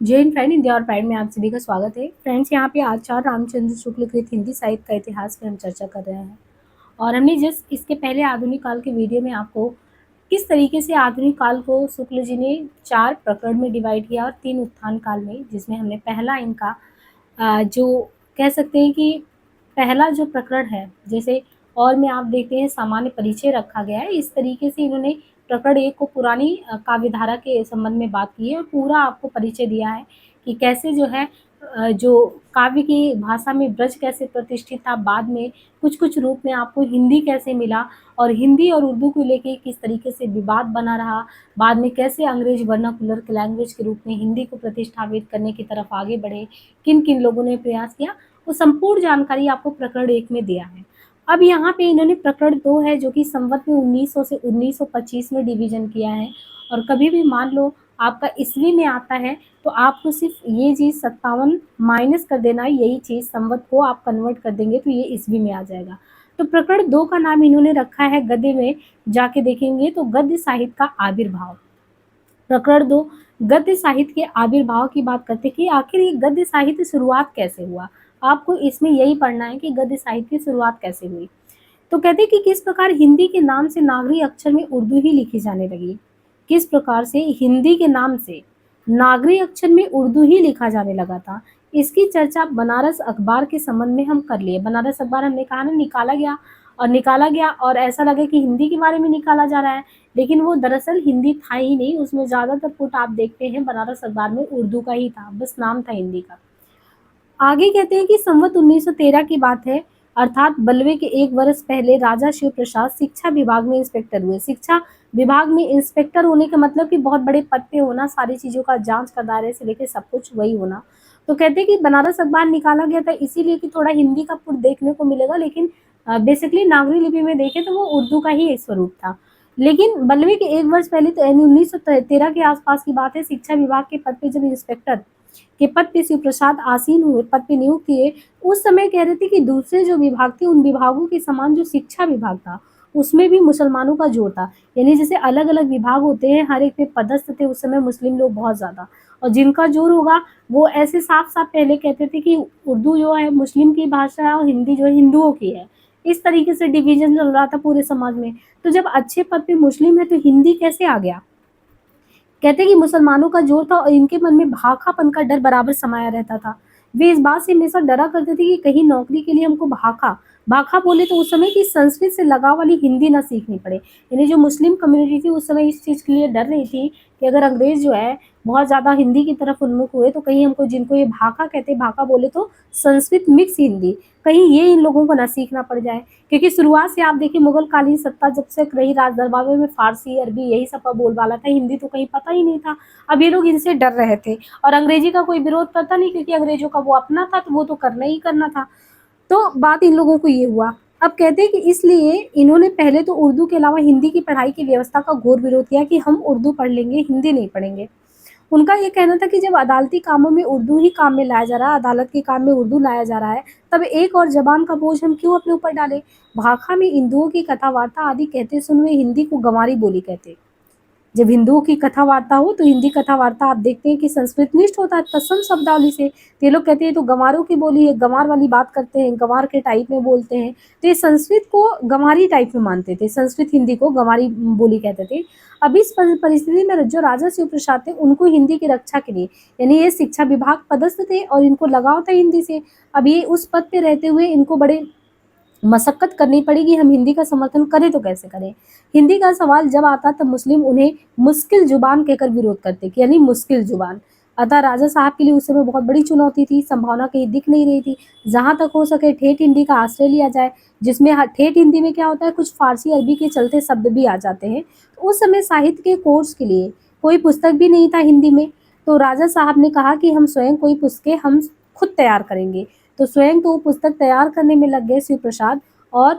जय Hind friend, India और pride में आप सभी का स्वागत है। फ्रेंड्स, यहाँ पे आचार्य रामचंद्र शुक्ल कृत हिंदी साहित्य का इतिहास पे हम चर्चा कर रहे हैं। और हमने जस्ट इसके पहले आधुनिक काल के वीडियो में आपको किस तरीके से आधुनिक काल को शुक्ल जी ने 4 प्रकरण में डिवाइड किया और 3 उत्थान काल में, जिसमें हमने पहला इनका जो कह सकते हैं कि पहला जो प्रकरण है, जैसे और में आप देखते हैं सामान्य परिचय रखा गया है। इस तरीके से इन्होंने प्रकरण 1 को पुरानी काव्यधारा के संबंध में बात की है और पूरा आपको परिचय दिया है कि कैसे जो है जो काव्य की भाषा में ब्रज कैसे प्रतिष्ठित था, बाद में कुछ-कुछ रूप में आपको हिंदी कैसे मिला और हिंदी और उर्दू को लेके किस तरीके से विवाद बना रहा, बाद में कैसे अंग्रेज वर्नाकुलर लैंग्वेज के रूप में हिंदी को प्रतिष्ठापित करने की तरफ आगे बढ़े, किन-किन लोगों ने प्रयास किया, वो संपूर्ण जानकारी आपको प्रकरण 1 में दिया है। अब यहाँ पे इन्होंने प्रकरण 2 है जो कि संवत में 1900 से 1925 में डिवीजन किया है। और कभी भी मान लो आपका ईस्वी में आता है तो आपको सिर्फ ये चीज़ 57 माइनस कर देना है, यही चीज़ संवत को आप कन्वर्ट कर देंगे तो ये ईस्वी में आ जाएगा। तो प्रकरण 2 का नाम इन्होंने रखा है, गद्य में जाके देखेंगे तो गद्य साहित्य का आविर्भाव। प्रकरण 2 गद्य साहित्य के आविर्भाव की बात करते हैं कि आखिर ये गद्य साहित्य शुरुआत कैसे हुआ। आपको इसमें यही पढ़ना है कि गद्य साहित्य की शुरुआत कैसे हुई। तो कहते हैं कि किस प्रकार हिंदी के नाम से नागरी अक्षर में उर्दू ही लिखी जाने लगी। किस प्रकार से हिंदी के नाम से नागरी अक्षर में उर्दू ही लिखा जाने लगा था, इसकी चर्चा बनारस अखबार के संबंध में हम कर लिए। बनारस अखबार हमने कहा ना निकाला गया और ऐसा लगे कि हिंदी के बारे में निकाला जा रहा है, लेकिन वो दरअसल हिंदी था ही नहीं। उसमें ज़्यादातर पुट आप देखते हैं बनारस अखबार में उर्दू का ही था, बस नाम था हिंदी का। आगे कहते हैं कि संवत 1913 की बात है, अर्थात बल्वे के 1 वर्ष पहले राजा शिव प्रसाद शिक्षा विभाग में इंस्पेक्टर हुए। शिक्षा विभाग में इंस्पेक्टर होने का मतलब कि बहुत बड़े पद पे होना, सारी चीज़ों का जांच का दायरे से लेकर सब कुछ वही होना। तो कहते हैं कि बनारस अखबार निकाला गया था इसीलिए कि थोड़ा हिंदी का पुट देखने को मिलेगा, लेकिन बेसिकली नागरी लिपि में देखें तो वो उर्दू का ही एक स्वरूप था। लेकिन बल्वे के 1 वर्ष पहले तो यानी 1913 के आसपास की बात है, शिक्षा विभाग के पद पे जब इंस्पेक्टर के पद पे शिव प्रसाद आसीन हुए, पद पे नियुक्त किए, उस समय कह रहे थे कि दूसरे जो विभाग थे उन विभागों के समान जो शिक्षा विभाग था उसमें भी मुसलमानों का जोर था। यानी जैसे अलग अलग विभाग होते हैं, हर एक पे पदस्थ थे उस समय मुस्लिम लोग बहुत ज़्यादा, और जिनका जोर होगा वो ऐसे साफ साफ पहले कहते थे कि उर्दू जो है मुस्लिम की भाषा है और हिंदी जो है हिंदुओं की है। इस तरीके से डिवीजन चल रहा था पूरे समाज में। तो जब अच्छे पद पे मुस्लिम है तो हिंदी कैसे आ गया। कहते हैं कि मुसलमानों का जोर था और इनके मन में भाखापन का डर बराबर समाया रहता था। वे इस बात से हमेशा डरा करते थे कि कहीं नौकरी के लिए हमको भाखा भाखा बोले तो उस समय की संस्कृत से लगाव वाली हिंदी ना सीखनी पड़े। यानी जो मुस्लिम कम्युनिटी थी उस समय इस चीज़ के लिए डर रही थी कि अगर अंग्रेज जो है बहुत ज़्यादा हिंदी की तरफ उन्मुख हुए तो कहीं हमको, जिनको ये भाखा कहते हैं, भाखा बोले तो संस्कृत मिक्स हिंदी, कहीं ये इन लोगों को ना सीखना पड़ जाए। क्योंकि शुरुआत से आप देखिए मुगल कालीन सत्ता जब से रही राज दरबारों में फारसी अरबी यही सब का बोलबाला था, हिंदी तो कहीं पता ही नहीं था। अब ये लोग इनसे डर रहे थे और अंग्रेजी का कोई विरोध करता नहीं क्योंकि अंग्रेजों का वो अपना था तो वो तो करना ही करना था। तो बात इन लोगों को ये हुआ। अब कहते हैं कि इसलिए इन्होंने पहले तो उर्दू के अलावा हिंदी की पढ़ाई की व्यवस्था का घोर विरोध किया कि हम उर्दू पढ़ लेंगे, हिंदी नहीं पढ़ेंगे। उनका ये कहना था कि जब अदालती कामों में उर्दू ही काम में लाया जा रहा है, अदालत के काम में उर्दू लाया जा रहा है, तब एक और ज़बान का बोझ हम क्यों अपने ऊपर डालें। भाखा में हिंदुओं की कथा वार्ता आदि कहते सुन वे हिंदी को गंवारी बोली कहते। जब हिंदुओं की कथा वार्ता हो तो हिंदी कथा वार्ता आप देखते हैं कि संस्कृतनिष्ठ होता है तत्सम शब्दावली से। तो ये लोग कहते हैं तो गंवारों की बोली है, गंवार वाली बात करते हैं, गंवार के टाइप में बोलते हैं। तो ये संस्कृत को गंवारी टाइप में मानते थे, संस्कृत हिंदी को गंवारी बोली कहते थे। अब इस परिस्थिति में जो राजा शिव प्रसाद थे उनको हिंदी की रक्षा के लिए, यानी ये शिक्षा विभाग पदस्थ थे और इनको लगाव था हिंदी से। अब ये उस पद पे रहते हुए इनको बड़े मशक्कत करनी पड़ेगी, हम हिंदी का समर्थन करें तो कैसे करें। हिंदी का सवाल जब आता तब मुस्लिम उन्हें मुश्किल जुबान कहकर विरोध करते कि यानी मुश्किल जुबान। अतः राजा साहब के लिए उस समय बहुत बड़ी चुनौती थी, संभावना कहीं दिख नहीं रही थी। जहाँ तक हो सके ठेठ हिंदी का आश्रय लिया जाए, जिसमें ठेठ हिंदी में क्या होता है, कुछ फारसी अरबी के चलते शब्द भी आ जाते हैं। तो उस समय साहित्य के कोर्स के लिए कोई पुस्तक भी नहीं था हिंदी में। तो राजा साहब ने कहा कि हम स्वयं कोई पुस्तकें हम खुद तैयार करेंगे। तो स्वयं तो वो पुस्तक तैयार करने में लग गए शिव प्रसाद, और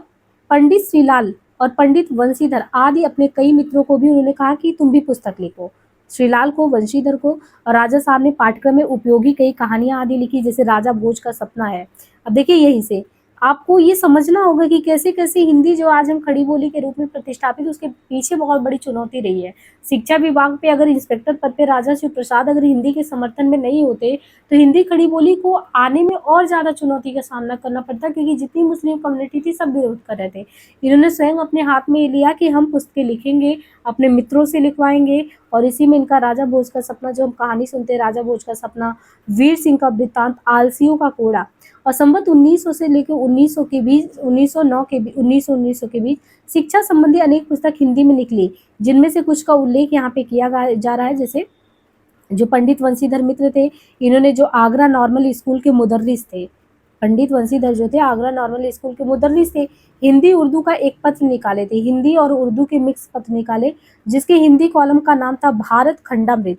पंडित श्रीलाल और पंडित वंशीधर आदि अपने कई मित्रों को भी उन्होंने कहा कि तुम भी पुस्तक लिखो। श्रीलाल को, वंशीधर को, और राजा साहब ने पाठ्यक्रम में उपयोगी कई कहानियां आदि लिखी, जैसे राजा भोज का सपना है। अब देखिए यहीं से आपको ये समझना होगा कि कैसे-कैसे हिंदी जो आज हम खड़ी बोली के रूप में प्रतिष्ठापित, उसके पीछे बहुत बड़ी चुनौती रही है। शिक्षा विभाग पे अगर इंस्पेक्टर पद पे राजा शिव प्रसाद अगर हिंदी के समर्थन में नहीं होते, तो हिंदी खड़ी बोली को आने में और ज़्यादा चुनौती का सामना करना पड़ता, क्योंकि जितनी मुस्लिम कम्युनिटी थी सब विरोध कर रहे थे। इन्होंने स्वयं अपने हाथ में ये लिया कि हम पुस्तकें लिखेंगे, अपने मित्रों से लिखवाएँगे, और इसी में इनका राजा भोज का सपना, जो हम कहानी सुनते हैं राजा भोज का सपना, वीर सिंह का वृत्तांत, आलसियों का कोड़ा, और संवत 1900 से लेकर 1900 के बीच 1909 के 1900 के बीच शिक्षा संबंधी अनेक पुस्तक हिंदी में निकली, जिनमें से कुछ का उल्लेख यहाँ पे किया जा रहा है। जैसे जो पंडित वंशीधर मित्र थे, इन्होंने जो आगरा नॉर्मल स्कूल के मुदर्रिस थे, पंडित वंशीधर जो थे आगरा नॉर्मल स्कूल के मुदर्रिस थे, हिंदी उर्दू का एक पत्र निकाले थे, हिंदी और उर्दू के मिक्स पत्र निकाले, जिसके हिंदी कॉलम का नाम था भारत खंडामृत।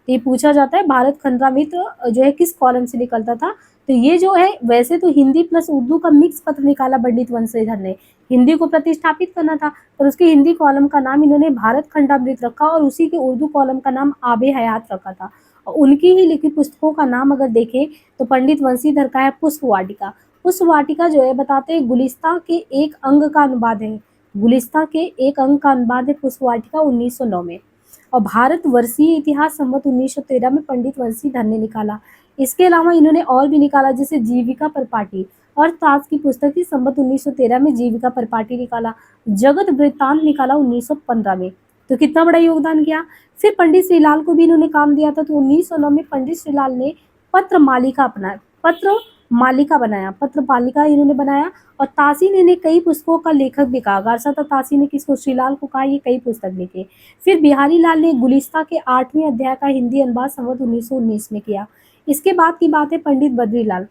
ये पूछा जाता है भारत खंडामृत जो है किस कॉलम से निकलता था, तो ये जो है वैसे तो हिंदी प्लस उर्दू का मिक्स पत्र निकाला पंडित वंशीधर ने, हिंदी को प्रतिष्ठापित करना था, पर उसके हिंदी कॉलम का नाम इन्होंने भारत खंडामृत रखा और उसी के उर्दू कॉलम का नाम आबे हयात रखा था। और उनकी ही लिखित पुस्तकों का नाम अगर देखें तो पंडित वंशीधर का है पुष्प वाटिका। पुष्प वाटिका जो है बताते हैं गुलिस्तां के एक अंग का अनुवाद है, गुलिस्तां के एक अंग का अनुवाद है पुष्प वाटिका 1909 में। और भारत वर्षीय इतिहास संवत 1913 में पंडित वंशीधर ने निकाला। इसके अलावा इन्होंने और भी निकाला, जैसे जीविका परिपाटी और ताज की पुस्तक थी संवत 1913 में, जीविका परिपाटी निकाला, जगत वृत्तांत निकाला 1915 में। तो कितना बड़ा योगदान किया। फिर पंडित श्रीलाल को भी इन्होंने काम दिया था, तो 1909 में पंडित श्रीलाल ने पत्र मालिका अपनाया, पत्र मालिका बनाया, पत्र मालिका इन्होंने बनाया। और तासी ने कई पुस्तकों का लेखक भी कहा, गारसाता तासी ने किसको, श्रीलाल को कहा ये कई पुस्तक लिखे। फिर बिहारी लाल ने गुलिस्ता के 8वें अध्याय का हिंदी अनुवाद संवत 1919 में किया। इसके बाद की बात है पंडित बद्रीलाल।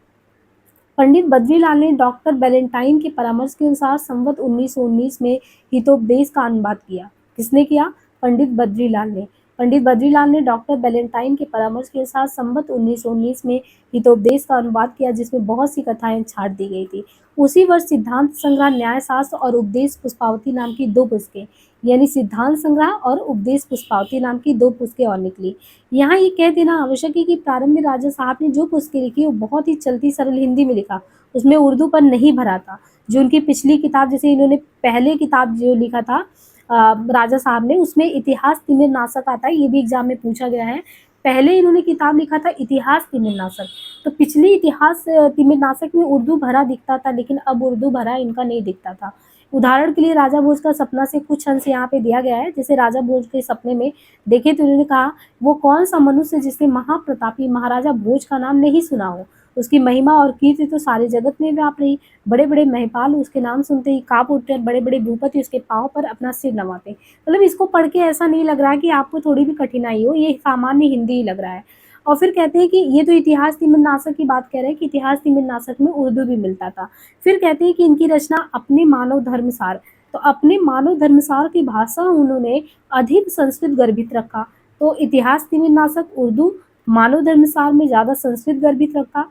पंडित बद्रीलाल ने डॉक्टर बैलेंटाइन के परामर्श के अनुसार संवत 1919 में हितोपदेश का अनुवाद किया। किसने किया, पंडित बद्रीलाल ने। पंडित बद्रीलाल ने डॉक्टर बैलेंटाइन के परामर्श के अनुसार संवत 1919 में हितोपदेश का अनुवाद किया, जिसमें बहुत सी कथाएं छाट दी गई थी। उसी वर्ष सिद्धांत संग्रह, न्याय शास्त्र और उपदेश पुष्पावती नाम की 2 पुस्तकें, यानी सिद्धांत संग्रह और उपदेश पुष्पावती नाम की 2 पुस्तकें और निकली। यहाँ ये कह देना आवश्यक है कि प्रारंभ में राजा साहब ने जो पुस्तकें लिखी वो बहुत ही चलती सरल हिंदी में लिखा, उसमें उर्दू पर नहीं भरा था। जो उनकी पिछली किताब, जैसे इन्होंने पहले किताब जो लिखा था राजा साहब ने, उसमें इतिहास तिमिर नाशक आता है, ये भी एग्जाम में पूछा गया है। पहले इन्होंने किताब लिखा था इतिहास तिमिर नाशक, तो पिछली इतिहास तिमिर नाशक में उर्दू भरा दिखता था, लेकिन अब उर्दू भरा इनका नहीं दिखता था। उदाहरण के लिए राजा भोज का सपना से कुछ अंश यहाँ पे दिया गया है। जैसे राजा भोज के सपने में देखे तो उन्होंने कहा, वो कौन सा मनुष्य जिसने महाप्रतापी महाराजा भोज का नाम नहीं सुना हो, उसकी महिमा और कीर्ति तो सारे जगत में व्याप रही, बड़े बड़े महिपाल उसके नाम सुनते ही कांप उठते और बड़े बड़े भूपति उसके पांव पर अपना सिर नवाते। मतलब इसको पढ़ के ऐसा नहीं लग रहा है कि आपको थोड़ी भी कठिनाई हो, ये सामान्य हिंदी ही लग रहा है। और फिर कहते हैं कि ये तो इतिहास तिमिर नाशक की बात कह रहे हैं कि इतिहास तिमिर नाशक में उर्दू भी मिलता था। फिर कहते हैं कि इनकी रचना अपने मानव धर्मसार, तो अपने मानव धर्मसार की भाषा उन्होंने अधिक संस्कृत गर्भित रखा। तो इतिहास तिमिर नाशक उर्दू, मानव धर्मसार में ज़्यादा संस्कृत गर्भित रखा।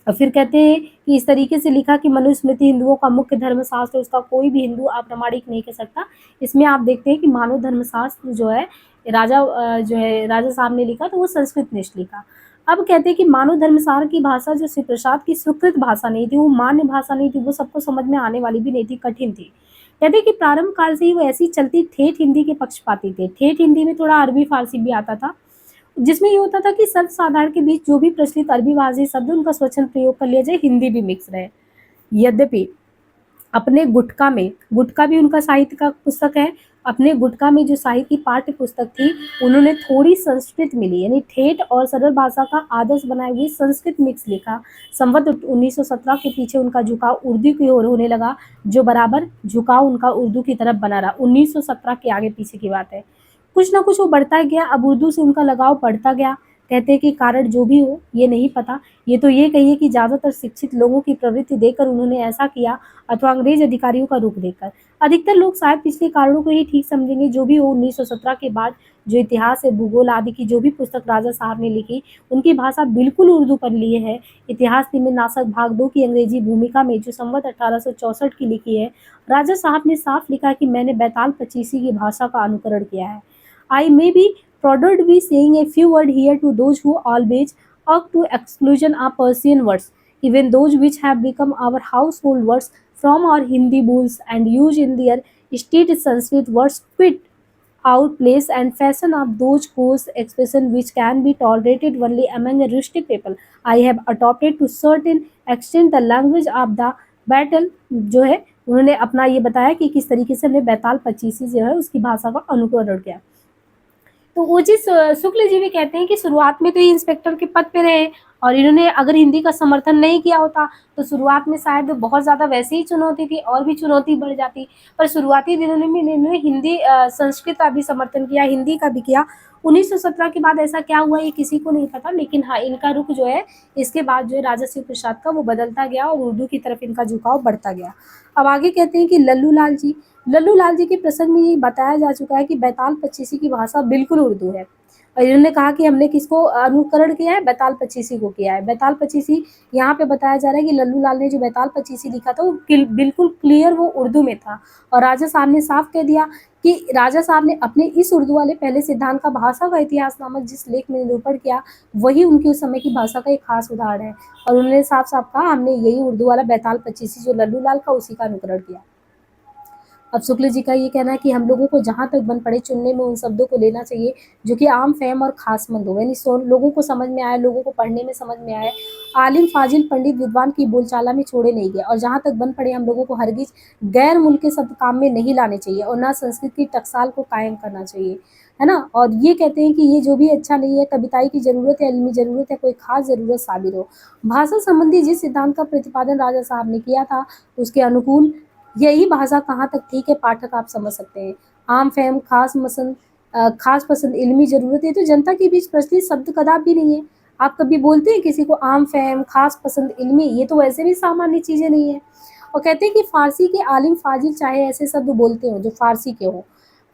और फिर कहते हैं कि इस तरीके से लिखा कि मनुस्मृति हिंदुओं का मुख्य धर्मशास्त्र, उसका कोई भी हिंदू अप्रामाणिक नहीं कह सकता। इसमें आप देखते हैं कि मानव धर्मशास्त्र जो है राजा साहब ने लिखा, तो वो संस्कृत में लिखा। अब कहते हैं कि मानव धर्मसार की भाषा जो श्री प्रसाद की स्वीकृत भाषा नहीं थी, वो मान्य भाषा नहीं थी, वो सबको समझ में आने वाली भी नहीं थी, कठिन थी। कहते हैं कि प्रारंभ काल से ही वो ऐसी चलती ठेठ हिंदी के पक्षपाती थे। ठेठ हिंदी में थोड़ा अरबी फारसी भी आता था, जिसमें ये होता था कि सर्व साधारण के बीच जो भी प्रचलित अरबी भाषी शब्द उनका स्वच्छंद प्रयोग कर लिया जाए, हिंदी भी मिक्स रहे। यद्यपि अपने गुटका भी उनका साहित्य का पुस्तक है, अपने गुटका में जो साहित्य की पाठ्य पुस्तक थी, उन्होंने थोड़ी संस्कृत मिली, यानी ठेठ और सरल भाषा का आदर्श बनाए हुए संस्कृत मिक्स लिखा। संवत 1917 के पीछे उनका झुकाव उर्दू की ओर होने लगा, जो बराबर झुकाव उनका उर्दू की तरफ बना रहा। 1917 के आगे पीछे की बात है, कुछ ना कुछ वो बढ़ता गया, अब उर्दू से उनका लगाव बढ़ता गया। कहते हैं कि कारण जो भी हो ये नहीं पता, ये तो ये कहिए कि ज़्यादातर शिक्षित लोगों की प्रवृत्ति देखकर उन्होंने ऐसा किया, अथवा अंग्रेज अधिकारियों का रुख देखकर। अधिकतर लोग शायद पिछले कारणों को ही ठीक समझेंगे। जो भी हो, 1917 के बाद जो इतिहास है, भूगोल आदि की जो भी पुस्तक राजा साहब ने लिखी, उनकी भाषा बिल्कुल उर्दू पर लिए है। इतिहास तिमिर नाशक भाग 2 की अंग्रेजी भूमिका में जो संवत 1864 की लिखी है, राजा साहब ने साफ लिखा कि मैंने बैताल पचीसी की भाषा का अनुकरण किया है। I may be proud to be saying a few words here to those who always opt to exclusion of Persian words. even those which have become our household words from our Hindi bools and used in their state Sanskrit words quit out place and fashion of those coarse expression which can be tolerated only among a rustic people. I have adopted to certain extent the language of the battle जो है उन्होंने अपना ये बताया कि किस तरीके से हमने बैताल पच्चीसी जो है उसकी भाषा का अनुकरण किया। तो ओजी शुक्ल जी भी कहते हैं कि शुरुआत में तो ये इंस्पेक्टर के पद पे रहे और इन्होंने अगर हिंदी का समर्थन नहीं किया होता तो शुरुआत में शायद बहुत ज़्यादा वैसे ही चुनौती थी और भी चुनौती बढ़ जाती। पर शुरुआती दिनों में इन्होंने हिंदी संस्कृत का भी समर्थन किया, हिंदी का भी किया। 1917 के बाद ऐसा क्या हुआ ये किसी को नहीं पता, लेकिन हाँ इनका रुख जो है इसके बाद जो है राजा शिव प्रसाद का वो बदलता गया और उर्दू की तरफ इनका झुकाव बढ़ता गया। अब आगे कहते हैं कि लल्लू लाल जी के प्रसंग में ये बताया जा चुका है कि बैताल पच्चीसी की भाषा बिल्कुल उर्दू है और इन्होंने कहा कि हमने किसको अनुकरण किया है, बैताल पच्चीसी को किया है। बैताल पच्चीसी यहाँ पे बताया जा रहा है कि लल्लू लाल ने जो बैताल पच्चीसी लिखा था वो बिल्कुल क्लियर वो उर्दू में था और राजा साहब ने साफ कह दिया कि राजा साहब ने अपने इस उर्दू वाले पहले सिद्धांत का भाषा का इतिहास नामक जिस लेख में निरूपण किया वही उनकी उस समय की भाषा का एक खास उदाहरण है और उन्होंने साफ साफ कहा हमने यही उर्दू वाला बैताल पच्चीसी जो लल्लू लाल का उसी का अनुकरण किया। अब शुक्ल जी का ये कहना है कि हम लोगों को जहाँ तक बन पड़े चुनने में उन शब्दों को लेना चाहिए जो कि आम फहम और खासमंद हो, यानी लोगों को समझ में आए, लोगों को पढ़ने में समझ में आए, आलिम फाजिल पंडित विद्वान की बोलचाला में छोड़े नहीं गए और जहाँ तक बन पड़े हम लोगों को हरगिज गैर मुल्क के शब्द काम में नहीं लाने चाहिए और ना संस्कृत की टकसाल को कायम करना चाहिए, है ना। और ये कहते हैं कि ये जो भी अच्छा नहीं है, कविताई की जरूरत है, इल्मी जरूरत है, कोई खास जरूरत साबित हो। भाषा संबंधी जिस सिद्धांत का प्रतिपादन राजा साहब ने किया था उसके अनुकूल यही भाषा कहाँ तक ठीक है पाठक आप समझ सकते हैं। आम फहम खास पसंद इल्मी जरूरत है तो जनता के बीच प्रचलित शब्द कदापि नहीं है। आप कभी बोलते हैं किसी को आम फहम खास पसंद इल्मी, ये तो वैसे भी सामान्य चीजें नहीं है। और कहते हैं कि फारसी के आलिम फाजिल चाहे ऐसे शब्द बोलते हो जो फारसी के हो,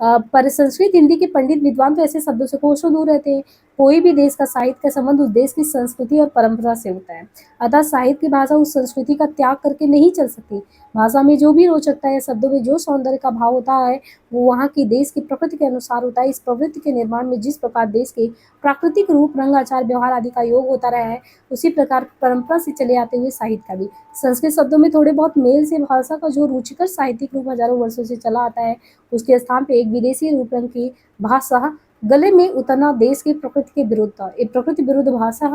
पर संस्कृत हिंदी के पंडित विद्वान तो ऐसे शब्दों से कोसों दूर रहते हैं। कोई भी देश का साहित्य का संबंध उस देश की संस्कृति और परंपरा से होता है, अतः साहित्य की भाषा उस संस्कृति का त्याग करके नहीं चल सकती। भाषा में जो भी रोचकता है, शब्दों में जो सौंदर्य का भाव होता है वो वहाँ की देश की प्रकृति के अनुसार होता है। इस प्रवृत्ति के निर्माण में जिस प्रकार देश के प्राकृतिक रूप रंग आचार व्यवहार आदि का योग होता रहा है उसी प्रकार परंपरा से चले आते हुए साहित्य का भी संस्कृत शब्दों में थोड़े बहुत मेल से भाषा का जो रुचिकर साहित्यिक रूप हजारों वर्षों से चला आता है उसके स्थान पे एक विदेशी रूप रंग की भाषा गले में उतरना देश की प्रकृति के विरुद्ध था। एक प्रकृति विरुद्ध भाषा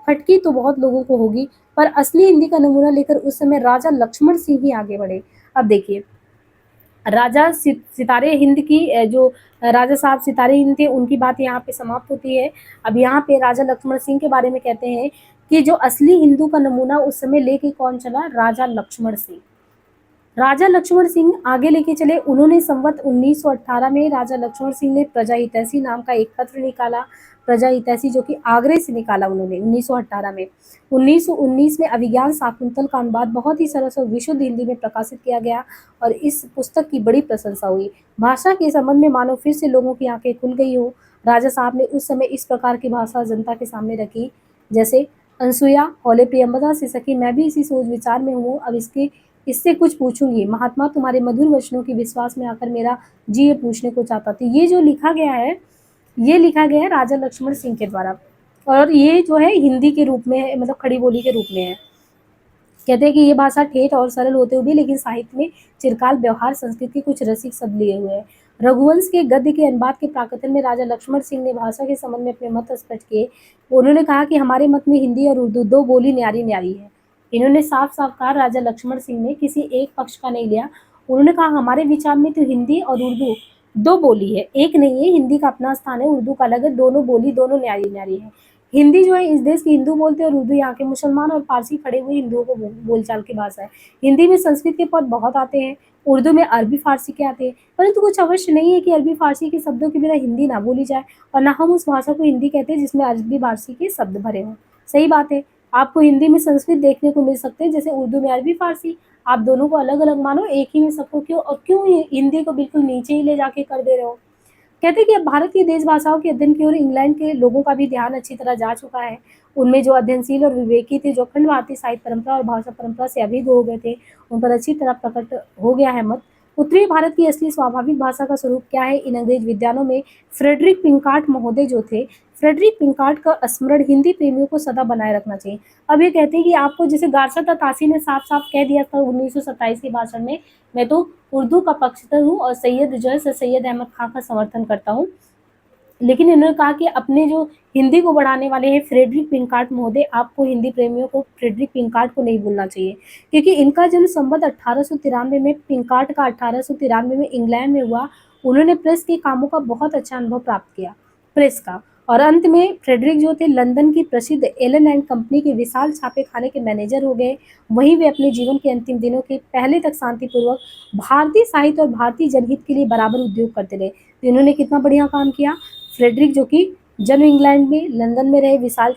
खटकी तो बहुत लोगों को होगी, पर असली हिंदी का नमूना लेकर उस समय राजा लक्ष्मण सिंह ही आगे बढ़े। अब देखिए राजा सितारे हिंद की जो राजा साहब सितारे हिंद थे उनकी बात यहाँ पे समाप्त होती है। अब यहाँ पे राजा लक्ष्मण सिंह के बारे में कहते हैं कि जो असली हिंदू का नमूना उस समय लेके कौन चला, राजा लक्ष्मण सिंह। राजा लक्ष्मण सिंह आगे लेके चले। उन्होंने संवत 1918 में राजा लक्ष्मण सिंह ने प्रजा हितैषी नाम का एक पत्र निकाला। प्रजा हितैषी जो कि आगरे से निकाला उन्होंने 1918 में। 1919 में अभिज्ञान शाकुंतल का अनुवाद बहुत ही सरस और विशुद्ध हिंदी में प्रकाशित किया गया और इस पुस्तक की बड़ी प्रशंसा हुई। भाषा के संबंध में मानो फिर से लोगों की आंखें खुल गई हो। राजा साहब ने उस समय इस प्रकार की भाषा जनता के सामने रखी जैसे अनसुया हौले प्रियंवदा से सखी मैं भी इसी सोच विचार में हूँ, अब इससे कुछ पूछूंगी। महात्मा तुम्हारे मधुर वचनों के विश्वास में आकर मेरा जी ये पूछने को चाहता था। ये जो लिखा गया है ये लिखा गया है राजा लक्ष्मण सिंह के द्वारा और ये जो है हिंदी के रूप में है, मतलब खड़ी बोली के रूप में है। कहते हैं कि ये भाषा ठेठ और सरल होते हुए लेकिन साहित्य में चिरकाल व्यवहार संस्कृत के कुछ रसिक शब्द लिए हुए हैं। रघुवंश के गद्य के अनुवाद के प्राकथन में राजा लक्ष्मण सिंह ने भाषा के संबंध में अपने मत स्पष्ट किए। उन्होंने कहा कि हमारे मत में हिंदी और उर्दू दो बोली न्यारी न्यारी है। इन्होंने साफ साफ कहा, राजा लक्ष्मण सिंह ने किसी एक पक्ष का नहीं लिया। उन्होंने कहा हमारे विचार में तो हिंदी और उर्दू दो बोली है, एक नहीं है। हिंदी का अपना स्थान है, उर्दू का अलग है, दोनों बोली दोनों न्यारी न्यारी है। हिंदी जो है इस देश के हिंदू बोलते हैं और उर्दू यहाँ के मुसलमान और फारसी खड़े हुए हिंदुओं को बोलचाल की भाषा है। हिंदी में संस्कृत के पद बहुत आते हैं, उर्दू में अरबी फारसी के आते हैं, परंतु कुछ अवश्य नहीं है कि अरबी फारसी के शब्दों के बिना हिंदी ना बोली जाए और ना हम उस भाषा को हिंदी कहते हैं जिसमें अरबी फारसी के शब्द भरे हों। सही बात है, आपको हिंदी में संस्कृत देखने को मिल सकते हैं जैसे उर्दू में अरबी फारसी। आप दोनों को अलग अलग मानो, एक ही में सबको क्यों और क्यों हिंदी को बिल्कुल नीचे ही ले जाके कर दे रहे हो। कहते हैं कि अब भारत की देश भाषाओं के अध्ययन की ओर इंग्लैंड के लोगों का भी ध्यान अच्छी तरह जा चुका है। उनमें जो अध्ययनशील और विवेकी थे, जो अखंड भारतीय साहित्य परंपरा और भाषा परंपरा से अभिज्ञ हो गए थे, उन पर अच्छी तरह प्रकट हो गया है मत। उत्तरी भारत की असली स्वाभाविक भाषा का स्वरूप क्या है? इन अंग्रेज विद्वानों में फ्रेडरिक पिंकार्ट महोदय जो थे, फ्रेडरिक पिंकार्ट का स्मरण हिंदी प्रेमियों को सदा बनाए रखना चाहिए। अब ये कहते हैं कि आपको, जैसे गारसा तासी ने साफ-साफ कह दिया था 1927 के भाषण में, मैं तो उर्दू का पक्षधर हूँ और सैयद जो है सैयद अहमद खां का समर्थन करता हूँ। लेकिन इन्होंने कहा कि अपने जो हिंदी को बढ़ाने वाले हैं फ्रेडरिक पिंकार्ट महोदय, आपको हिंदी प्रेमियों को फ्रेडरिक पिंकार्ट को नहीं भूलना चाहिए, क्योंकि इनका जन्म संवत 1893 में, पिंकार्ट का 1893 में इंग्लैंड में हुआ। उन्होंने प्रेस के कामों का बहुत अच्छा अनुभव प्राप्त किया, प्रेस का। और अंत में फ्रेडरिक जो थे लंदन की प्रसिद्ध एलन एंड कंपनी के विशाल छापे खाने के मैनेजर हो गए। वहीं वे अपने जीवन के अंतिम दिनों के पहले तक शांतिपूर्वक भारतीय साहित्य और भारतीय जनहित के लिए बराबर उद्योग करते रहे। तो इन्होंने कितना बढ़िया काम किया। फ्रेडरिक जो कि जन्म इंग्लैंड में, लंदन में रहे, विशाल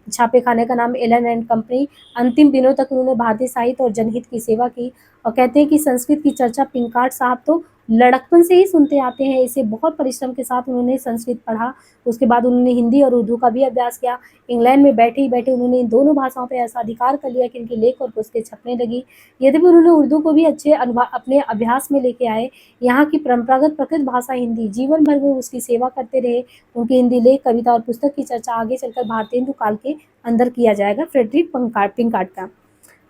छापे खाने का नाम एलन एंड कंपनी। अंतिम दिनों तक उन्होंने भारतीय साहित्य और जनहित की सेवा की। और कहते हैं कि संस्कृत की चर्चा पिंकार्ट साहब तो लड़कपन से ही सुनते आते हैं। इसे बहुत परिश्रम के साथ उन्होंने संस्कृत पढ़ा। उसके बाद उन्होंने हिंदी और उर्दू का भी अभ्यास किया। इंग्लैंड में बैठे ही बैठे उन्होंने इन दोनों भाषाओं पर ऐसा अधिकार कर लिया कि इनके लेख और पुस्तकें छपने लगी। यद्यपि उन्होंने उर्दू को भी अच्छे अपने अभ्यास में लेके आए। यहाँ की परंपरागत प्रकृत भाषा हिंदी, जीवन भर वो उसकी सेवा करते रहे। उनके हिंदी लेख, कविता और पुस्तक की चर्चा आगे चलकर भारतेंदु काल के अंदर किया जाएगा फ्रेडरिक पिंकार्ट का।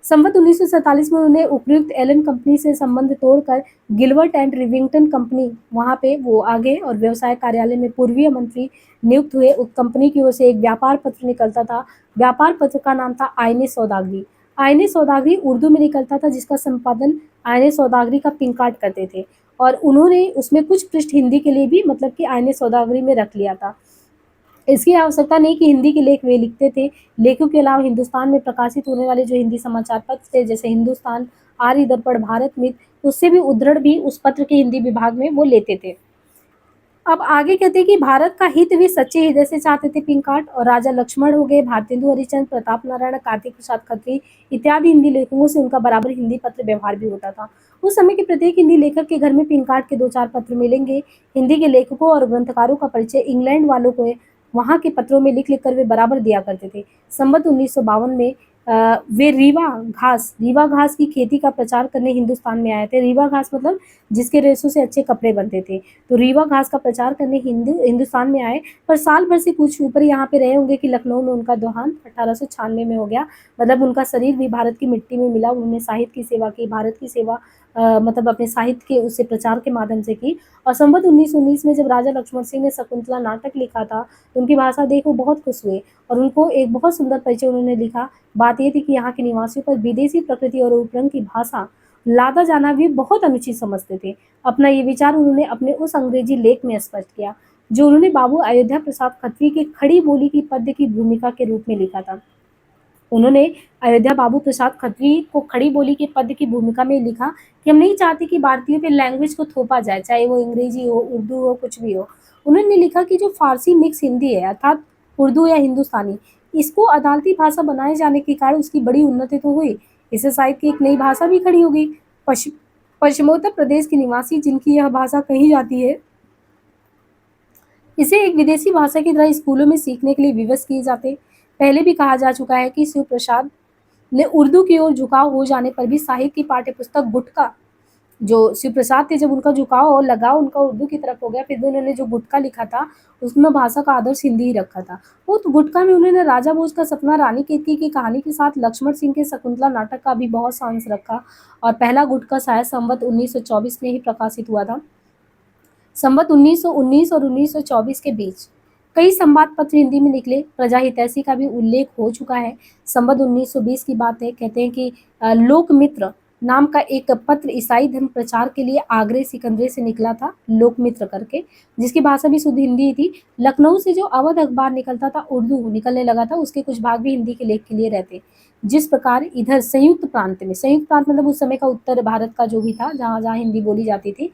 संवत 1947 में उन्होंने उपयुक्त एलन कंपनी से संबंध तोड़कर गिलबर्ट एंड रिविंगटन कंपनी, वहाँ पे वो आगे और व्यवसाय कार्यालय में पूर्वीय मंत्री नियुक्त हुए। उस कंपनी की ओर से एक व्यापार पत्र निकलता था। व्यापार पत्र का नाम था आईने सौदागरी। आईने सौदागरी उर्दू में निकलता था, जिसका संपादन आईने सौदागरी का पिंकार्ट करते थे। और उन्होंने उसमें कुछ पृष्ठ हिंदी के लिए भी, मतलब कि आईने सौदागरी में रख लिया था। इसकी आवश्यकता नहीं कि हिंदी के लेख वे लिखते थे। लेखों के अलावा हिंदुस्तान में प्रकाशित होने वाले जो हिंदी समाचार पत्र थे, जैसे हिंदुस्तान, आर्य दर्पण, भारत मित्र, उससे भी उद्धरण भी उस पत्र के हिंदी विभाग में वो लेते थे। अब आगे कहते हैं कि भारत का हित भी सच्चे हृदय से चाहते थे पिंकार्ट। और राजा लक्ष्मण हो गए, भारतेंदु हरिश्चंद्र, प्रताप नारायण, कार्तिक प्रसाद खत्री इत्यादि हिंदी लेखकों से उनका बराबर हिंदी पत्र व्यवहार भी होता था। उस समय के प्रत्येक हिंदी लेखक के घर में पिंकार्ट के 2-4 पत्र मिलेंगे। हिंदी के लेखकों और ग्रंथकारों का परिचय इंग्लैंड वालों को वहाँ के पत्रों में लिख लिख कर वे बराबर दिया करते थे। संवत 1952 में वे रीवा घास की खेती का प्रचार करने हिंदुस्तान में आए थे। रीवा घास मतलब जिसके रेशों से अच्छे कपड़े बनते थे। तो रीवा घास का प्रचार करने हिंदुस्तान में आए, पर साल भर से कुछ ऊपर यहाँ पे रहे होंगे कि लखनऊ में उनका देहांत 1896 में हो गया। मतलब उनका शरीर भी भारत की मिट्टी में मिला। उन्होंने साहित्य की सेवा की, भारत की सेवा मतलब अपने साहित्य के उससे प्रचार के माध्यम से की। और संवत 1919 में जब राजा लक्ष्मण सिंह ने शकुंतला नाटक लिखा था, तो उनकी भाषा देख वो बहुत खुश हुए और उनको एक बहुत सुंदर परिचय उन्होंने लिखा। बात ये थी कि यहाँ के निवासियों पर विदेशी प्रकृति और उपरंग की भाषा लादा जाना भी बहुत अनुचित समझते थे। अपना ये विचार उन्होंने अपने उस अंग्रेजी लेख में स्पष्ट किया, जो उन्होंने बाबू अयोध्या प्रसाद खत्री के खड़ी बोली की पद्य की भूमिका के रूप में लिखा था। उन्होंने अयोध्या बाबू प्रसाद खत्री को खड़ी बोली के पद की भूमिका में लिखा कि हम नहीं चाहते कि भारतीयों पे लैंग्वेज को थोपा जाए, चाहे वो अंग्रेजी हो, उर्दू हो, कुछ भी हो। उन्होंने लिखा कि जो फारसी मिक्स हिंदी है, अर्थात उर्दू या हिंदुस्तानी, इसको अदालती भाषा बनाए जाने के कारण उसकी बड़ी उन्नति तो हुई, इससे साहित्य की एक नई भाषा भी खड़ी हो गई। पश्चिमोत्तर प्रदेश के निवासी जिनकी यह भाषा कही जाती है, इसे एक विदेशी भाषा की तरह स्कूलों में सीखने के लिए विवश किए जाते। पहले भी कहा जा चुका है कि शिव प्रसाद ने उर्दू की ओर झुकाव हो जाने पर भी साहित्य की पाठ्य पुस्तक गुटका, जो शिव प्रसाद थे, जब उनका झुकाव और लगाव उनका उर्दू की तरफ हो गया, फिर भी उन्होंने जो गुटका लिखा था उसमें भाषा का आदर्श हिंदी ही रखा था। वो तो गुटका में उन्होंने राजा भोज का सपना, रानी केतकी की कहानी के साथ लक्ष्मण सिंह के शकुंतला नाटक का भी बहुत सा अंश रखा। और पहला गुटका शायद संवत 1924 में ही प्रकाशित हुआ था। संवत 1919 और 1924 के बीच कई संवाद पत्र हिंदी में निकले। प्रजा हितैषी का भी उल्लेख हो चुका है। संवत 1920 की बात है, कहते हैं कि लोकमित्र नाम का एक पत्र ईसाई धर्म प्रचार के लिए आगरे सिकंदरे से निकला था, लोकमित्र करके, जिसकी भाषा भी शुद्ध हिंदी थी। लखनऊ से जो अवध अखबार निकलता था, उर्दू निकलने लगा था, उसके कुछ भाग भी हिंदी के लेख के लिए रहते। जिस प्रकार इधर संयुक्त प्रांत में, संयुक्त प्रांत मतलब उस समय का उत्तर भारत का जो भी था, जहाँ जहाँ हिंदी बोली जाती थी,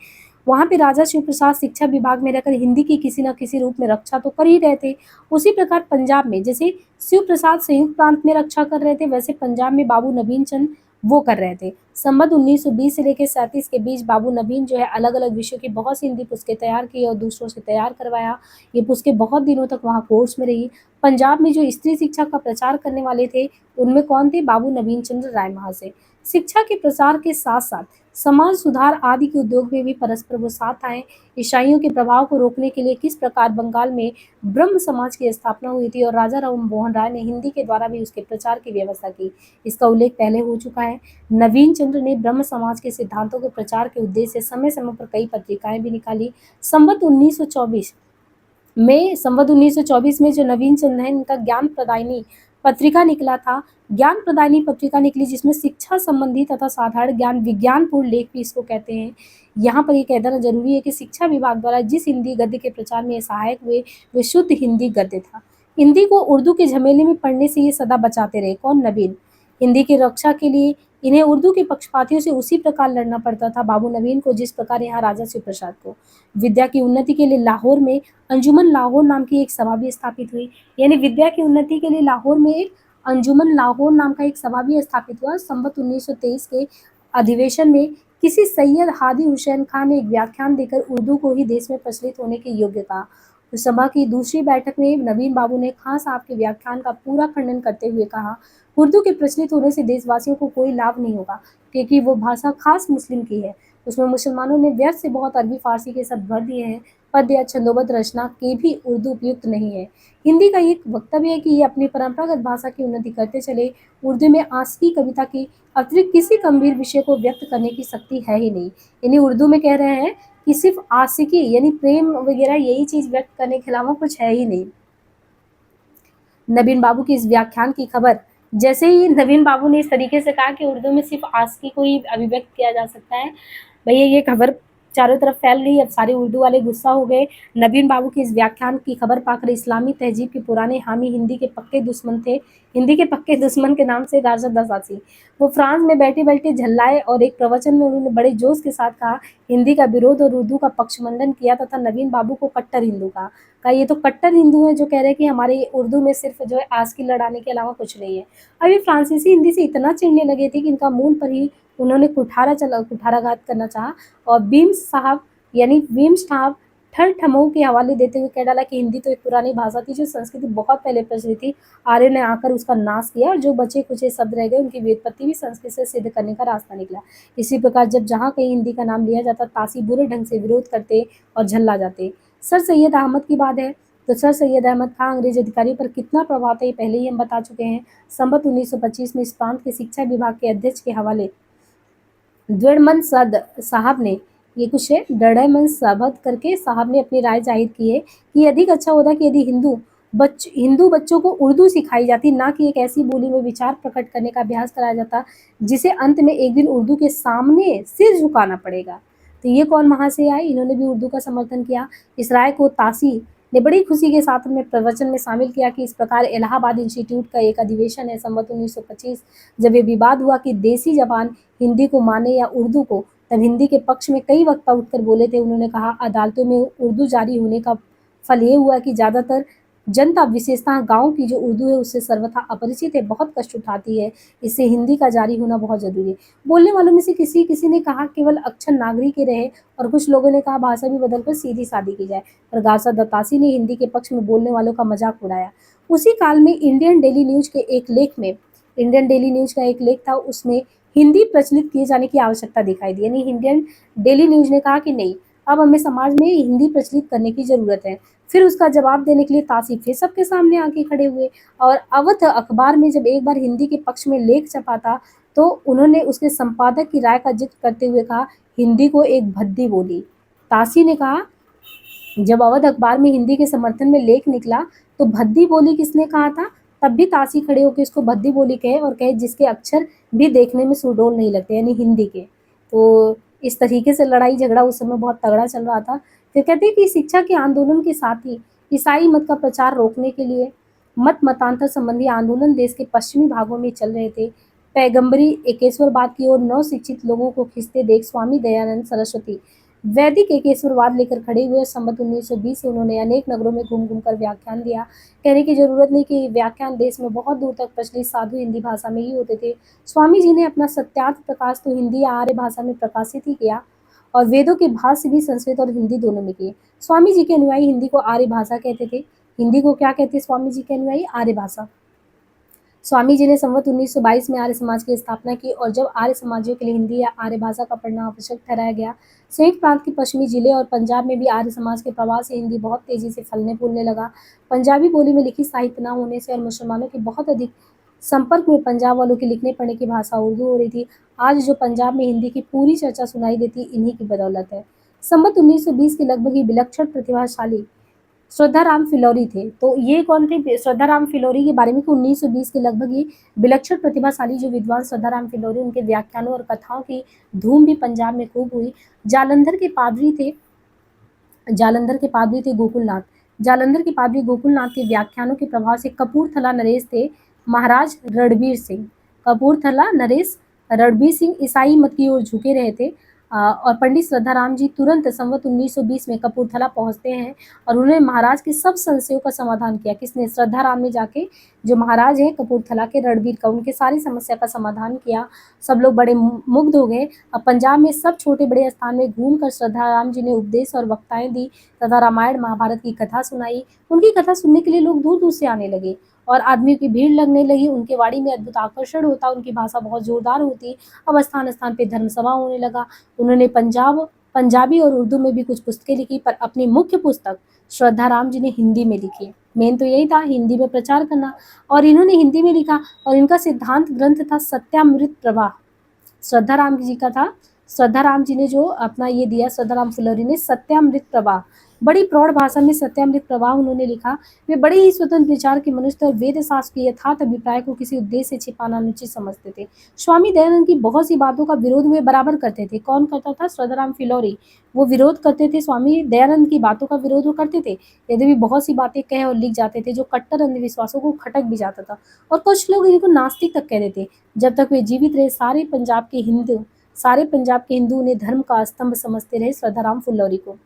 वहाँ पे राजा शिव प्रसाद शिक्षा विभाग में रहकर हिंदी की किसी न किसी रूप में रक्षा तो कर ही रहे थे। उसी प्रकार पंजाब में जैसे शिव प्रसाद संयुक्त प्रांत में रक्षा कर रहे थे, वैसे पंजाब में बाबू नवीन चंद वो कर रहे थे। संबत 1920 से लेकर 37 के बीच बाबू नबीन जो है अलग अलग विषयों की बहुत सी हिंदी पुस्तकें तैयार की और दूसरों से तैयार करवाया। ये पुस्तकें बहुत दिनों तक वहाँ कोर्स में रही। पंजाब में जो स्त्री शिक्षा का प्रचार करने वाले थे उनमें कौन थे? बाबू नवीन चंद्र राय महाशय। शिक्षा के प्रसार के साथ साथ समाज सुधार आदि के उद्योग में भी परस्पर वो साथ आए। ईसाइयों के प्रभाव को रोकने के लिए किस प्रकार बंगाल में ब्रह्म समाज की स्थापना हुई थी और राजा राम मोहन राय ने हिंदी के द्वारा भी उसके प्रचार की व्यवस्था की, इसका उल्लेख पहले हो चुका है। नवीन चंद्र ने ब्रह्म समाज के सिद्धांतों के प्रचार के उद्देश्य से समय समय पर कई पत्रिकाएं भी निकाली। संवत 1924 में जो नवीन चंद्र है इनका ज्ञान प्रदायिनी पत्रिका निकला था। ज्ञान प्रदायिनी पत्रिका निकली जिसमें शिक्षा संबंधी तथा साधारण ज्ञान विज्ञानपूर्ण लेख भी इसको कहते हैं। यहाँ पर ये कह देना जरूरी है कि शिक्षा विभाग द्वारा जिस हिंदी गद्य के प्रचार में ये सहायक हुए वे शुद्ध हिंदी गद्य था। हिंदी को उर्दू के झमेले में पढ़ने से ये सदा बचाते रहे। कौन? नवीन। हिंदी की रक्षा के लिए इन्हें उर्दू के पक्षपातियों से उसी प्रकार लड़ना पड़ता था बाबू नवीन को जिस प्रकार यहाँ राजा शिव प्रसाद को। विद्या की उन्नति के लिए लाहौर में अंजुमन लाहौर नाम की एक सभा भी स्थापित हुई। यानी विद्या की उन्नति के लिए लाहौर में एक अंजुमन लाहौर नाम का एक सभा भी स्थापित हुआ। संवत 1923 के अधिवेशन में किसी सैयद हादी हुसैन खान ने एक व्याख्यान देकर उर्दू को ही देश में प्रचलित होने के योग्य कहा। उस सभा की दूसरी बैठक में नवीन बाबू ने खान साहब के व्याख्यान का पूरा खंडन करते हुए कहा, उर्दू के प्रचलित होने से देशवासियों को कोई लाभ नहीं होगा क्योंकि वो भाषा खास मुस्लिम की है। उसमें मुसलमानों ने व्यर्थ से बहुत अरबी फारसी के शब्द भर दिए हैं। पद्य या छंदोबद्ध रचना के भी उर्दू उपयुक्त नहीं है। हिंदी का ये वक्तव्य है कि ये अपनी परंपरागत भाषा की उन्नति करते चले। उर्दू में आशिकी कविता की अतिरिक्त किसी गंभीर विषय को व्यक्त करने की शक्ति है ही नहीं। यानी उर्दू में कह रहे हैं कि सिर्फ आशिकी यानी प्रेम वगैरह यही चीज व्यक्त करने के अलावा कुछ है ही नहीं। नवीन बाबू की इस व्याख्यान की खबर जैसे ही नवीन बाबू ने इस तरीके से कहा कि उर्दू में सिर्फ आशिकी को ही अभिव्यक्त किया जा सकता है, भैया ये खबर चारों तरफ फैल रही। अब सारे उर्दू वाले गुस्सा हो गए। नवीन बाबू की इस व्याख्यान की खबर पाकर इस्लामी तहजीब के पुराने हामी हिंदी के पक्के दुश्मन थे। हिंदी के पक्के दुश्मन के नाम से राशिद असासी वो फ्रांस में बैठे बैठे झल्लाए और एक प्रवचन में उन्होंने बड़े जोश के साथ कहा, हिंदी का विरोध और उर्दू का पक्षमंडन किया तथा नवीन बाबू को कट्टर हिंदू कहा ये तो कट्टर हिंदू है जो कह रहे हैं कि हमारे उर्दू में सिर्फ जो है आशिकी लड़ाने के अलावा कुछ नहीं है। अब ये फ्रांसीसी हिंदी से इतना चिढ़ने लगे थे कि इनका मूल पर ही उन्होंने कुठाराघात करना चाहा और वीम साहब ठर ठमऊ के हवाले देते हुए कह डाला कि हिंदी तो एक पुरानी भाषा थी जो संस्कृति बहुत पहले प्रचलित थी। आर्य ने आकर उसका नाश किया और जो बचे कुछ शब्द रह गए उनकी व्युत्पत्ति भी संस्कृत से सिद्ध करने का रास्ता निकला। इसी प्रकार जब जहाँ कहीं हिंदी का नाम लिया जाता तासी बुरे ढंग से विरोध करते और झल्ला जाते। सर सैयद अहमद की बात है तो सर सैयद अहमद खान अंग्रेज अधिकारी पर कितना प्रभाव था ये पहले ही हम बता चुके हैं। संवत 1925 में इस प्रांत के शिक्षा विभाग के अध्यक्ष के हवाले द्विड़मन साहब ने ये कुछ है डड़मन साहब करके साहब ने अपनी राय जाहिर की है कि अधिक अच्छा होता कि यदि हिंदू बच्चों को उर्दू सिखाई जाती, ना कि एक ऐसी बोली में विचार प्रकट करने का अभ्यास कराया जाता जिसे अंत में एक दिन उर्दू के सामने सिर झुकाना पड़ेगा। तो ये कौन वहाँ से आए? इन्होंने भी उर्दू का समर्थन किया। इस राय को तासी ने बड़ी खुशी के साथ में प्रवचन में शामिल किया कि इस प्रकार इलाहाबाद इंस्टीट्यूट का एक अधिवेशन है संवत 1925 जब ये विवाद हुआ कि देसी जबान हिंदी को माने या उर्दू को, तब हिंदी के पक्ष में कई वक्ता उठकर बोले थे। उन्होंने कहा अदालतों में उर्दू जारी होने का फल ये हुआ कि ज़्यादातर जनता विशेषतः गांव की जो उर्दू है उससे सर्वथा अपरिचित है, बहुत कष्ट उठाती है। इससे हिंदी का जारी होना बहुत जरूरी है। बोलने वालों में से किसी ने कहा केवल अक्षर नागरिक ही रहे और कुछ लोगों ने कहा भाषा भी बदलकर सीधी सादी की जाए। पर गारसा दत्तासी ने हिंदी के पक्ष में बोलने वालों का मजाक उड़ाया। उसी काल में इंडियन डेली न्यूज का एक लेख था, उसमें हिंदी प्रचलित किए जाने की आवश्यकता दिखाई दी। यानी इंडियन डेली न्यूज ने कहा कि नहीं, अब हमें समाज में हिंदी प्रचलित करने की जरूरत है। फिर उसका जवाब देने के लिए तासी फिर सबके सामने आके खड़े हुए और अवध अखबार में जब एक बार हिंदी के पक्ष में लेख छपा था तो उन्होंने उसके संपादक की राय का जिक्र करते हुए कहा हिंदी को एक भद्दी बोली। तासी ने कहा जब अवध अखबार में हिंदी के समर्थन में लेख निकला तो भद्दी बोली किसने कहा था? तब भी तासी खड़े होकर इसको भद्दी बोली कहे और कहे जिसके अक्षर भी देखने में सुडौल नहीं लगते, यानी हिंदी के। तो इस तरीके से लड़ाई झगड़ा उस समय बहुत तगड़ा चल रहा था। फिर कहते हैं कि शिक्षा के आंदोलन के साथ ही ईसाई मत का प्रचार रोकने के लिए मतांतर संबंधी आंदोलन देश के पश्चिमी भागों में चल रहे थे। पैगंबरी एकेश्वरवाद की ओर नव शिक्षित लोगों को खींचते देख स्वामी दयानंद सरस्वती वैदिक एकेश्वरवाद लेकर खड़े हुए। संवत 1920 से उन्होंने अनेक नगरों में घूम घूम कर व्याख्यान दिया। कहने की जरूरत नहीं कि व्याख्यान देश में बहुत दूर तक प्रचलित साधु हिंदी भाषा में ही होते थे। स्वामी जी ने अपना सत्यार्थ प्रकाश तो हिंदी या आर्य भाषा में प्रकाशित ही किया और वेदों के भाष्य भी संस्कृत और हिंदी दोनों में किए। स्वामी जी के अनुयायी हिंदी को आर्य भाषा कहते थे। हिंदी को क्या कहते स्वामी जी के अनुयायी? आर्य भाषा। स्वामी जी ने संवत 1922 में आर्य समाज की स्थापना की और जब आर्य समाजियों के लिए हिंदी या आर्य भाषा का पढ़ना आवश्यक ठहराया गया, संयुक्त प्रांत के पश्चिमी जिले और पंजाब में भी आर्य समाज के प्रभाव से हिंदी बहुत तेजी से फलने फूलने लगा। पंजाबी बोली में लिखित साहित्य न होने से और मुसलमानों के बहुत अधिक संपर्क में पंजाब वालों की लिखने पढ़ने की भाषा उर्दू हो रही थी। आज जो पंजाब में हिंदी की पूरी चर्चा सुनाई देती इन्हीं की बदौलत है। संवत 1920 के लगभग ही विलक्षण प्रतिभाशाली श्रद्धाराम फिलौरी थे। तो ये कौन थे? श्रद्धाराम फिलौरी के बारे में कि 1920 के लगभग ही विलक्षण प्रतिभाशाली जो विद्वान श्रद्धाराम फिलौरी, उनके व्याख्यानों और कथाओं की धूम भी पंजाब में खूब हुई। जालंधर के पादरी थे गोकुलनाथ। जालंधर के पादरी गोकुलनाथ के व्याख्यानों के प्रभाव से कपूरथला नरेश थे महाराज रणबीर सिंह। कपूरथला नरेश रणबीर सिंह ईसाई मत की ओर झुके रहे थे। और पंडित श्रद्धाराम जी तुरंत संवत 1920 में कपूरथला पहुंचते हैं और उन्होंने महाराज के सब संशयों का समाधान किया। किसने? श्रद्धाराम ने जाके जो महाराज है कपूरथला के रणबीर का, उनके सारी समस्या का समाधान किया। सब लोग बड़े मुग्ध हो गए। अब पंजाब में सब छोटे बड़े स्थान में घूमकर श्रद्धाराम जी ने उपदेश और वक्ताएं दी तथा रामायण महाभारत की कथा सुनाई। उनकी कथा सुनने के लिए लोग दूर दूर से आने लगे और आदमियों की भीड़ लगने लगी। उनके वाणी में अद्भुत आकर्षण होता, उनकी भाषा बहुत जोरदार होती। अब स्थान स्थान पे धर्मसभा होने लगा। उन्होंने पंजाबी और उर्दू में भी कुछ पुस्तकें लिखी, पर अपनी मुख्य पुस्तक श्रद्धाराम जी ने हिंदी में लिखी। मेन तो यही था, हिंदी में प्रचार करना, और इन्होंने हिंदी में लिखा और इनका सिद्धांत ग्रंथ था सत्यामृत प्रवाह। श्रद्धाराम जी का था। श्रद्धाराम जी ने जो अपना ये दिया, श्रद्धाराम फिलौरी ने सत्यामृत प्रवाह, बड़ी प्रौढ़ भाषा में सत्यामृत प्रवाह उन्होंने लिखा। वे बड़े ही स्वतंत्र विचार के मनुष्य थे और वेद शास्त्र के यथार्थ अभिप्राय को किसी उद्देश्य से छिपाना अनुचित समझते थे। स्वामी दयानंद की बहुत सी बातों का विरोध वे बराबर करते थे। कौन करता था? श्रद्धाराम फिलौरी। वो विरोध करते थे, स्वामी दयानंद की बातों का विरोध वो करते थे। यदि भी बहुत सी बातें कह और लिख जाते थे जो कट्टर अंधविश्वासों को खटक भी जाता था, और कुछ लोग इनको नास्तिक तक कह देते। जब तक वे जीवित रहे सारे पंजाब के हिंदू उन्हें धर्म का स्तंभ समझते रहे, श्रद्धाराम फिलौरी को।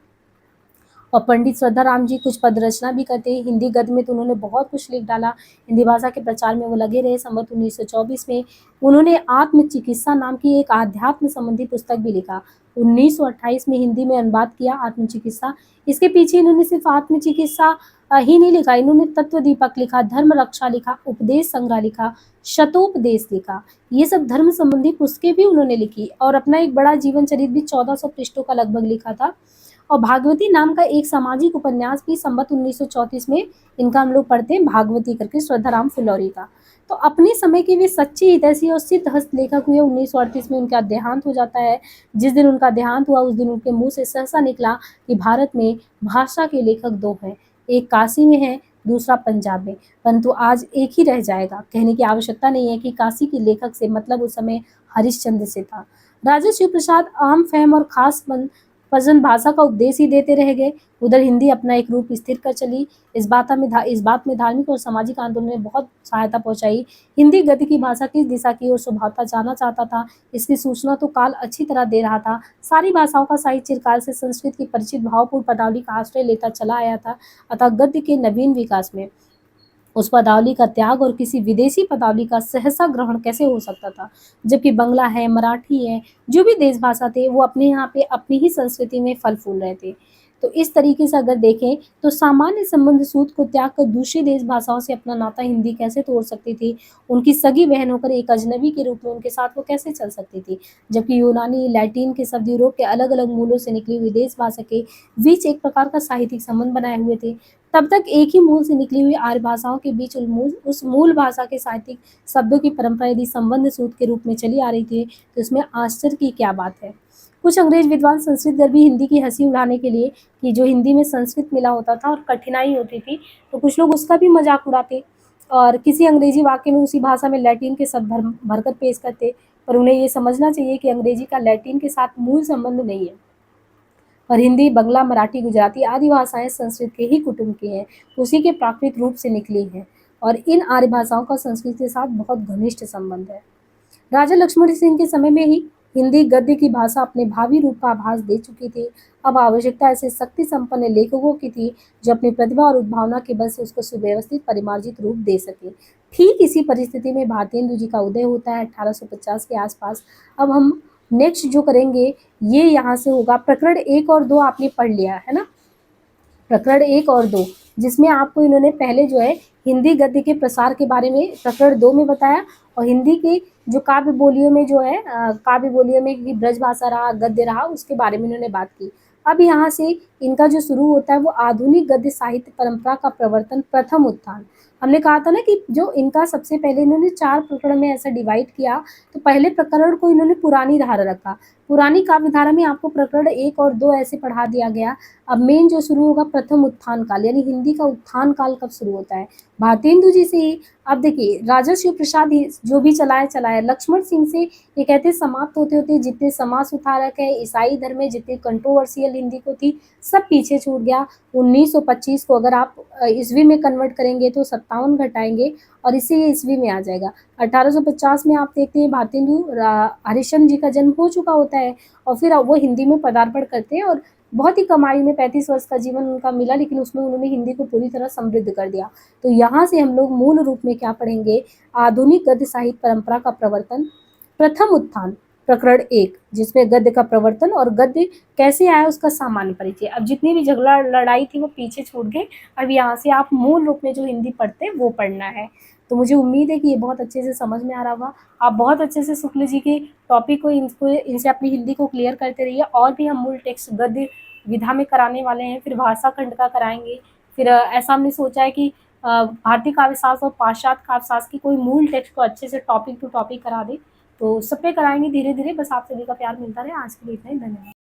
और पंडित श्रद्धाराम जी कुछ पद रचना भी करते हैं हिंदी गद्य में, तो उन्होंने बहुत कुछ लिख डाला। हिंदी भाषा के प्रचार में वो लगे रहे। संवत 1924 में उन्होंने आत्म चिकित्सा नाम की एक आध्यात्म संबंधी पुस्तक भी लिखा। 1928 में हिंदी में अनुवाद किया आत्म चिकित्सा। इसके पीछे इन्होंने सिर्फ आत्म चिकित्सा ही नहीं लिखा, इन्होंने तत्व दीपक लिखा, धर्म रक्षा लिखा, उपदेश संग्रह लिखा, शतोपदेश लिखा। ये सब धर्म संबंधी पुस्तकें भी उन्होंने लिखी और अपना एक बड़ा जीवन चरित्र भी 1400 पृष्ठों का लगभग लिखा था। और भागवती नाम का एक सामाजिक उपन्यास भी संवत 1934 में इनका हम लोग पढ़ते हैं, भागवती करके, श्रद्धाराम फिलौरी का। तो अपने समय के वे सच्चे हितैषी और सिद्ध हस्तलेखक हुए। 1938 में उनका देहांत हो जाता है। जिस दिन उनका देहांत हुआ उस दिन उनके मुंह से सहसा निकला कि भारत में भाषा के लेखक दो हैं, एक काशी में है, दूसरा पंजाब में, परंतु आज एक ही रह जाएगा। कहने की आवश्यकता नहीं है कि काशी के लेखक से मतलब उस समय हरिश्चंद्र से था। राजा शिव प्रसाद आम फहम और खास पसंद भाषा का उपदेश ही देते रह गए। उधर हिंदी अपना एक रूप स्थिर कर चली। इस बात में धार्मिक और सामाजिक आंदोलन ने बहुत सहायता पहुंचाई। हिंदी गद्य की भाषा किस दिशा की ओर स्वभावता जाना चाहता था, इसकी सूचना तो काल अच्छी तरह दे रहा था। सारी भाषाओं का साहित्य चिरकाल से संस्कृत की परिचित भावपूर्ण पदावली का आश्रय लेता चला आया था, अतः गद्य के नवीन विकास में उस पदावली का त्याग और किसी विदेशी पदावली का सहसा ग्रहण कैसे हो सकता था, जबकि बंगला है, मराठी है, जो भी देश भाषा थे वो अपने यहाँ पे अपनी ही संस्कृति में फल फूल रहे थे। तो इस तरीके से अगर देखें तो सामान्य संबंध सूत्र को त्याग कर दूसरी देश भाषाओं से अपना नाता हिंदी कैसे तोड़ सकती थी, उनकी सगी बहन होकर एक अजनबी के रूप में उनके साथ वो कैसे चल सकती थी, जबकि यूनानी लैटिन के शब्द यूरोप के अलग अलग मूलों से निकली हुई देश भाषा के बीच एक प्रकार का साहित्यिक संबंध बनाए हुए थे। तब तक एक ही मूल से निकली हुई आर्य भाषाओं के बीच उस मूल भाषा के साहित्यिक शब्दों की परंपरा यदि संबंध सूत्र के रूप में चली आ रही थी तो इसमें आश्चर्य की क्या बात है। कुछ अंग्रेज विद्वान संस्कृत गर्भी हिंदी की हंसी उड़ाने के लिए कि जो हिंदी में संस्कृत मिला होता था और कठिनाई होती थी, तो कुछ लोग उसका भी मजाक उड़ाते और किसी अंग्रेजी वाक्य में उसी भाषा में लैटिन के शब्द भरकर पेश करते, पर उन्हें ये समझना चाहिए कि अंग्रेजी का लैटिन के साथ मूल संबंध नहीं है और हिंदी, बंगला, मराठी, गुजराती आदि भाषाएं संस्कृत के ही कुटुंब की हैं, उसी के प्राकृत रूप से निकली हैं और इन आर्य भाषाओं का संस्कृत के साथ बहुत घनिष्ठ संबंध है। राजा लक्ष्मण सिंह के समय में ही हिंदी गद्य की भाषा अपने भावी रूप का आभास दे चुकी थी। अब आवश्यकता ऐसे शक्ति संपन्न लेखकों की थी जो अपनी प्रतिभा और उद्भावना के बल से उसको सुव्यवस्थित परिमार्जित रूप दे सके। ठीक इसी परिस्थिति में भारतेंदु जी का उदय होता है 1850 के आसपास। अब हम नेक्स्ट जो करेंगे ये यहाँ से होगा प्रकरण 1 और 2 आपने पढ़ लिया है ना, प्रकरण 1 और 2, जिसमें आपको इन्होंने पहले जो है हिंदी गद्य के प्रसार के बारे में प्रकरण 2 में बताया, और हिंदी के जो काव्य बोलियों में जो है काव्य बोलियों में कि ब्रज भाषा रहा, गद्य रहा, उसके बारे में इन्होंने बात की। अब यहाँ से इनका जो शुरू होता है वो आधुनिक गद्य साहित्य परंपरा का प्रवर्तन, प्रथम उत्थान। हमने कहा था ना कि जो इनका सबसे पहले इन्होंने 4 प्रकरण में ऐसा डिवाइड किया, तो पहले प्रकरण को इन्होंने पुरानी धारा रखा। पुरानी काव्य धारा में आपको प्रकरण 1 और 2 ऐसे पढ़ा दिया गया। अब मेन जो शुरू होगा प्रथम उत्थान काल, यानी हिंदी का उत्थान काल कब शुरू होता है, भारतेंदु जी से ही। अब देखिए राजा शिव प्रसाद ही जो भी चलाया, लक्ष्मण सिंह से ये कहते समाप्त होते होते जितने समाज सुधारक है, ईसाई धर्म में जितनी कंट्रोवर्शियल हिंदी को थी, सब पीछे छूट गया। 1925 को अगर आप ईस्वी में कन्वर्ट करेंगे तो 57 घटाएंगे और इससे ये ईस्वी में आ जाएगा। 1850 में आप देखते हैं भारतेंदु हरिश्चंद्र जी का जन्म हो चुका होता है, और फिर वो हिंदी में पदार्पण करते हैं, और बहुत ही कम आयु में 35 वर्ष का जीवन उनका मिला, लेकिन उसमें उन्होंने हिंदी को पूरी तरह समृद्ध कर दिया। तो यहाँ से हम लोग मूल रूप में क्या पढ़ेंगे, आधुनिक गद्य साहित्य परंपरा का प्रवर्तन, प्रथम उत्थान, प्रकरण 1, जिसमें गद्य का प्रवर्तन और गद्य कैसे आया उसका सामान्य परिचय। अब जितनी भी झगड़ा लड़ाई थी वो पीछे छूट गए। अब यहाँ से आप मूल रूप में जो हिंदी पढ़ते हैं वो पढ़ना है। तो मुझे उम्मीद है कि ये बहुत अच्छे से समझ में आ रहा होगा। आप बहुत अच्छे से शुक्ल जी के टॉपिक को इनसे अपनी हिंदी को क्लियर करते रहिए। और भी हम मूल टेक्स्ट गद्य विधा में कराने वाले हैं, फिर भाषा खंड का कराएंगे। फिर ऐसा हमने सोचा है कि भारतीय काव्य शास्त्र और पाश्चात्य काव्य शास्त्र की कोई मूल टेक्स्ट को अच्छे से टॉपिक टू टॉपिक करा दे। तो सब पे कराएंगे धीरे धीरे। बस आप सभी का प्यार मिलता रहे। आज के लिए इतना ही, धन्यवाद।